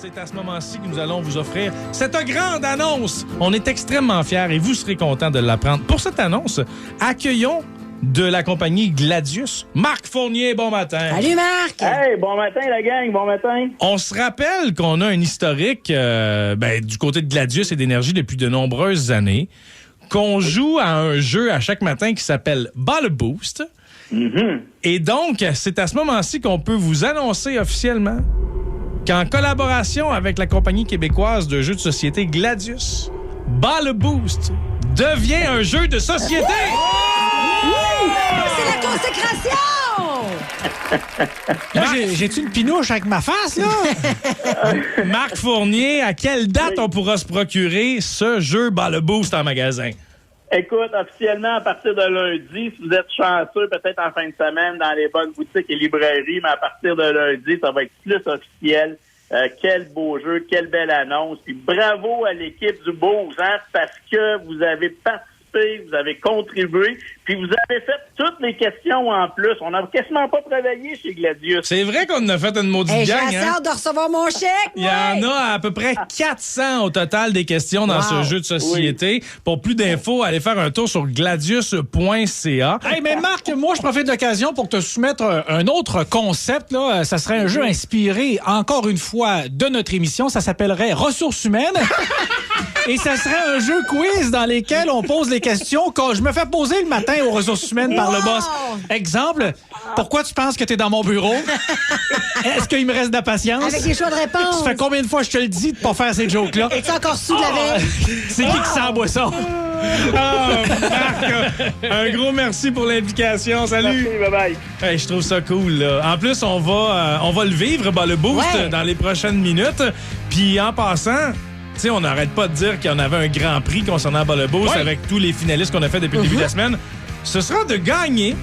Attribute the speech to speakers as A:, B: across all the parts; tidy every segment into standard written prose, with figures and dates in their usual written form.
A: C'est à ce moment-ci que nous allons vous offrir cette grande annonce. On est extrêmement fiers et vous serez contents de l'apprendre. Pour cette annonce, accueillons de la compagnie Gladius, Marc Fournier. Bon matin.
B: Salut Marc!
C: Hey, bon matin la gang, bon matin.
A: On se rappelle qu'on a un historique du côté de Gladius et d'Énergie depuis de nombreuses années, qu'on joue à un jeu à chaque matin qui s'appelle Bas le Boost. Mm-hmm. Et donc, c'est à ce moment-ci qu'on peut vous annoncer officiellement qu'en collaboration avec la compagnie québécoise de jeux de société Gladius, Bas le Boost devient un jeu de société!
B: C'est la consécration!
D: Là, j'ai-tu une pinouche avec ma face, là?
A: Marc Fournier, à quelle date on pourra se procurer ce jeu Bas le Boost en magasin?
C: Écoute, officiellement, à partir de lundi, si vous êtes chanceux, peut-être en fin de semaine, dans les bonnes boutiques et librairies, mais à partir de lundi, ça va être plus officiel. Quel beau jeu, quelle belle annonce. Puis bravo à l'équipe du Boost, parce que vous avez participé, vous avez contribué, puis vous avez fait toutes les questions en plus. On n'a quasiment pas travaillé chez Gladius.
A: C'est vrai qu'on en a fait une maudite gang.
B: J'ai hâte de recevoir mon chèque.
A: Il y en a à peu près 400 au total des questions dans ce jeu de société. Oui. Pour plus d'infos, allez faire un tour sur gladius.ca.
D: Hey, mais Marc, moi, je profite de l'occasion pour te soumettre un autre concept. Là. Ça serait un jeu inspiré, encore une fois, de notre émission. Ça s'appellerait Ressources humaines. Et ça serait un jeu quiz dans lequel on pose les questions que je me fais poser le matin aux ressources humaines par le boss. Exemple, pourquoi tu penses que tu es dans mon bureau? Est-ce qu'il me reste de la patience?
B: Avec des choix de réponse.
D: Ça fait combien de fois je te le dis de pas faire ces jokes-là?
B: Es-tu encore sous de la veille?
D: C'est qui sent la boisson?
A: Marc, un gros merci pour l'implication. Salut.
C: Merci, bye-bye.
A: Hey, je trouve ça cool, là. En plus, on va le vivre, le boost, dans les prochaines minutes. Puis en passant... Tu sais, on n'arrête pas de dire qu'il y en avait un grand prix concernant Bas le Boost avec tous les finalistes qu'on a fait depuis le début de la semaine. Ce sera de gagner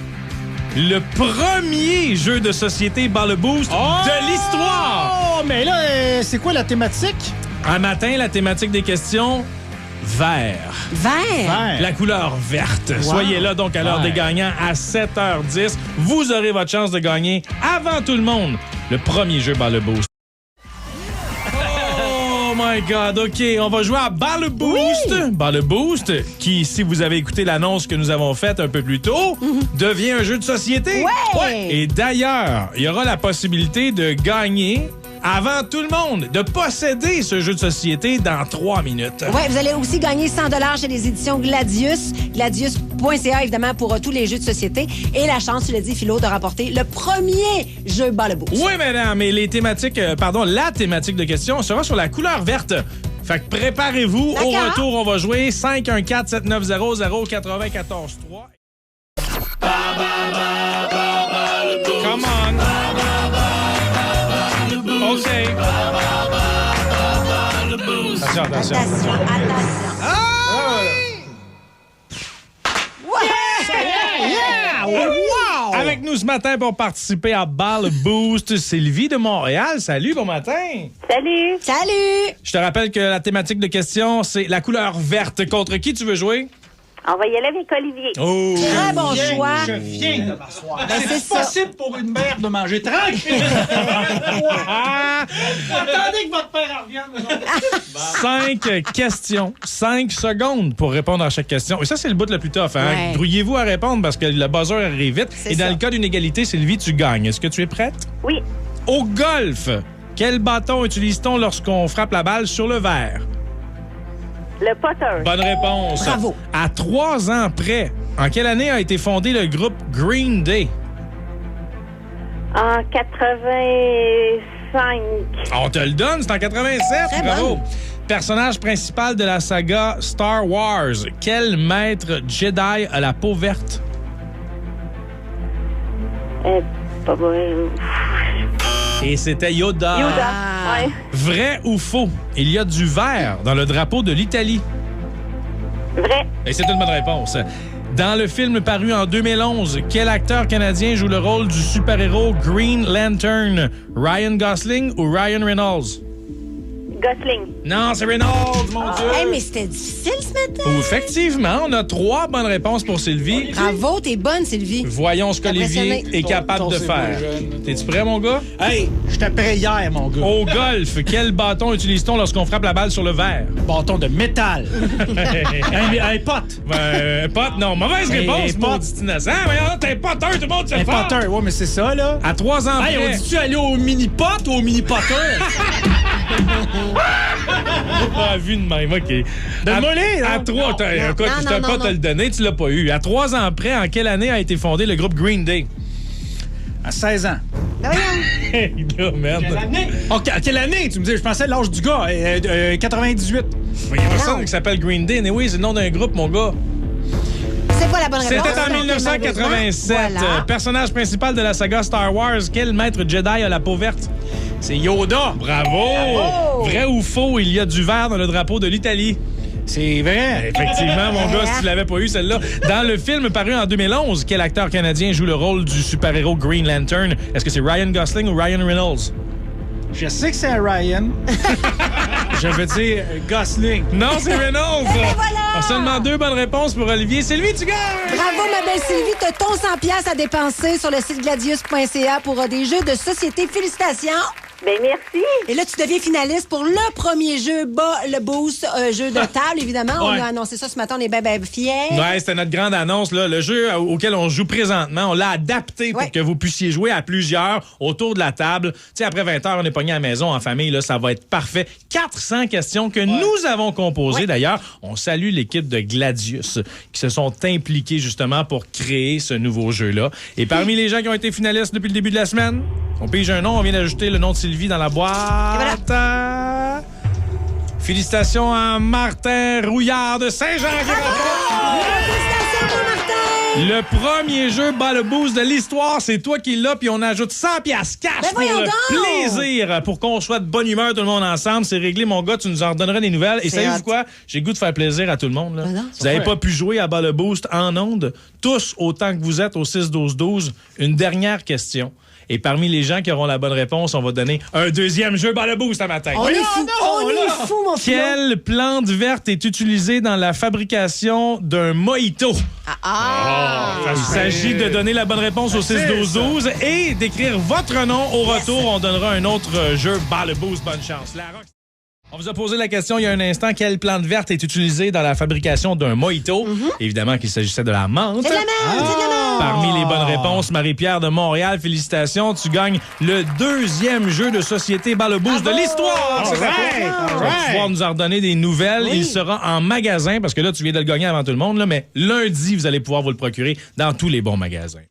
A: le premier jeu de société Bas le Boost de l'histoire.
D: Oh, mais là, c'est quoi la thématique?
A: Un matin, la thématique des questions, vert.
B: Vert?
A: La couleur verte. Wow. Soyez là donc à l'heure des gagnants à 7h10. Vous aurez votre chance de gagner avant tout le monde le premier jeu Bas le Boost. Oh my God, OK, on va jouer à Bas le Boost. Oui. Bas le Boost, qui, si vous avez écouté l'annonce que nous avons faite un peu plus tôt, devient un jeu de société.
B: Ouais.
A: Et d'ailleurs, il y aura la possibilité de gagner avant tout le monde, de posséder ce jeu de société dans 3 minutes.
B: Oui, vous allez aussi gagner 100 $ chez les éditions Gladius. Gladius.ca, évidemment, pour tous les jeux de société. Et la chance, tu l'as dit, Philo, de remporter le premier jeu Bas le Boost.
A: Oui, madame, mais la thématique de question sera sur la couleur verte. Fait que préparez-vous. D'accord. Au retour, on va jouer 514-7900-943. Come on. OK. Attention.
B: Yeah! Wow!
A: Avec nous ce matin pour participer à Bas le Boost, Sylvie de Montréal. Salut, bon matin.
E: Salut.
B: Salut.
A: Je te rappelle que la thématique de question, c'est la couleur verte. Contre qui tu veux jouer?
E: On va y aller avec Olivier.
A: Oh!
B: Très bon choix.
D: Je viens de m'asseoir.
B: Ben, c'est
D: possible pour une mère de manger tranquille. Attendez que votre père revienne.
A: 5 questions, 5 secondes pour répondre à chaque question. Et ça, c'est le bout le plus tough. Hein?
B: Ouais.
A: Grouillez-vous à répondre parce que le buzzer arrive vite.
B: C'est
A: Et dans
B: ça.
A: le cas d'une égalité, Sylvie, tu gagnes. Est-ce que tu es prête?
E: Oui.
A: Au golf, quel bâton utilise-t-on lorsqu'on frappe la balle sur le verre?
E: Le Potter.
A: Bonne réponse.
B: Bravo.
A: À 3 ans près, en quelle année a été fondé le groupe Green Day?
E: En 85.
A: On te le donne, c'est en 87.
B: Très
A: Bravo.
B: bonne.
A: Personnage principal de la saga Star Wars. Quel maître Jedi a la peau verte?
E: Pas bon.
A: Et c'était Yoda.
E: Yoda. Ouais.
A: Vrai ou faux? Il y a du vert dans le drapeau de l'Italie.
E: Vrai.
A: Et c'est une bonne réponse. Dans le film paru en 2011, quel acteur canadien joue le rôle du super-héros Green Lantern? Ryan Gosling ou Ryan Reynolds?
E: Gosling.
A: Non, c'est Reynolds, mon Dieu.
B: Hey, mais c'était difficile ce matin.
A: Effectivement, on a 3 bonnes réponses pour Sylvie.
B: Bravo, t'es bonne, Sylvie.
A: Voyons ce qu'Olivier
B: Impressionné.
A: est capable de
D: Ton
A: faire.
D: cerveau jeune.
A: T'es-tu prêt, mon gars?
D: Hey, j'étais prêt hier, mon gars.
A: Au golf, quel bâton utilise-t-on lorsqu'on frappe la balle sur le verre?
D: Bâton de métal. un pote.
A: Pote, non. Mauvaise
D: Hey,
A: réponse,
D: pote.
A: mon petit innocent. Voyons, t'es poteur, tout le monde se
D: Un
A: fait.
D: potter, ouais, mais c'est ça, là.
A: À 3 ans
D: Hey,
A: près.
D: on dit-tu aller au mini-pot ou au mini-potter?
A: Pas vu de même, OK.
D: Donne-moi les,
A: À
D: non?
A: 3, écoute,
B: non,
A: je peux
B: non,
A: pas
B: non.
A: te le donner, tu l'as pas eu. À 3 ans près, en quelle année a été fondé le groupe Green Day?
D: À 16 ans.
B: Ben voyons.
A: Hey, là, merde.
D: OK, à quelle année? Tu me dis, je pensais l'âge du gars. 98.
A: Il y a personne qui s'appelle Green Day. Mais oui, c'est le nom d'un groupe, mon gars.
B: C'est pas la bonne réponse.
A: C'était en
B: Donc,
A: 1987.
B: Voilà.
A: Personnage principal de la saga Star Wars, quel maître Jedi a la peau verte?
D: C'est Yoda.
A: Bravo! Vrai ou faux, il y a du vert dans le drapeau de l'Italie?
D: C'est vrai.
A: Effectivement, mon gars, si tu l'avais pas eu, celle-là. Dans le film paru en 2011, quel acteur canadien joue le rôle du super-héros Green Lantern? Est-ce que c'est Ryan Gosling ou Ryan Reynolds?
D: Je sais que c'est Ryan. Je veux dire Gosling.
A: Non, c'est Reynolds!
B: voilà!
A: Seulement 2 bonnes réponses pour Olivier. Sylvie, tu gagnes!
B: Bravo, ma belle Sylvie. T'as ton 100$ à dépenser sur le site gladius.ca pour des jeux de société. Félicitations.
E: Ben merci.
B: Et là, tu deviens finaliste pour le premier jeu, le Boost, jeu de table, évidemment. On
D: Ouais.
B: a annoncé ça ce matin, on est bien fiers.
A: Ouais, c'était notre grande annonce. Là. Le jeu auquel on joue présentement, on l'a adapté pour
B: Ouais.
A: que vous puissiez jouer à plusieurs autour de la table. Tu sais, après 20 heures, on est pogné à la maison en famille. Là, ça va être parfait. 400 questions que nous avons composées.
B: Ouais.
A: D'ailleurs, on salue l'équipe de Gladius qui se sont impliqués justement pour créer ce nouveau jeu-là. Et parmi les gens qui ont été finalistes depuis le début de la semaine, on pige un nom. On vient d'ajouter le nom de Sylvie dans la boîte. Félicitations à Martin Rouillard de Saint-Jean.
B: Félicitations, mon Martin!
A: Le premier jeu Bas le Boost de l'histoire, c'est toi qui l'as, puis on ajoute 100$ cash
B: Ben
A: pour
B: voyons
A: le
B: donc!
A: plaisir, pour qu'on soit de bonne humeur tout le monde ensemble. C'est réglé, mon gars, tu nous en redonneras des nouvelles. Et
B: C'est
A: savez-vous
B: hot.
A: quoi? J'ai le goût de faire plaisir à tout le monde. Là.
B: Ben non,
A: Vous n'avez pas pu jouer à Bas le Boost en ondes, tous autant que vous êtes au 6-12-12. Une dernière question. Et parmi les gens qui auront la bonne réponse, on va donner un deuxième jeu Bas le Boost ce matin.
B: On est fou, on est fou, mon Philo.
A: Quelle plante verte est utilisée dans la fabrication d'un mojito? Il s'agit de donner la bonne réponse au 6-12-12 et d'écrire votre nom. Au retour, on donnera un autre jeu Bas le Boost. Bonne chance. La Rox- On vous a posé la question il y a un instant. Quelle plante verte est utilisée dans la fabrication d'un mojito? Évidemment qu'il s'agissait de la menthe.
B: C'est de la menthe, c'est de la menthe.
A: Parmi les bonnes réponses, Marie-Pierre de Montréal, félicitations. Tu gagnes le deuxième jeu de société Bas le Boost de l'histoire.
D: All right, all
A: Tu vas
D: right.
A: pouvoir nous en redonner des nouvelles.
B: Oui.
A: Il sera en magasin, parce que là, tu viens de le gagner avant tout le monde, là, mais lundi, vous allez pouvoir vous le procurer dans tous les bons magasins.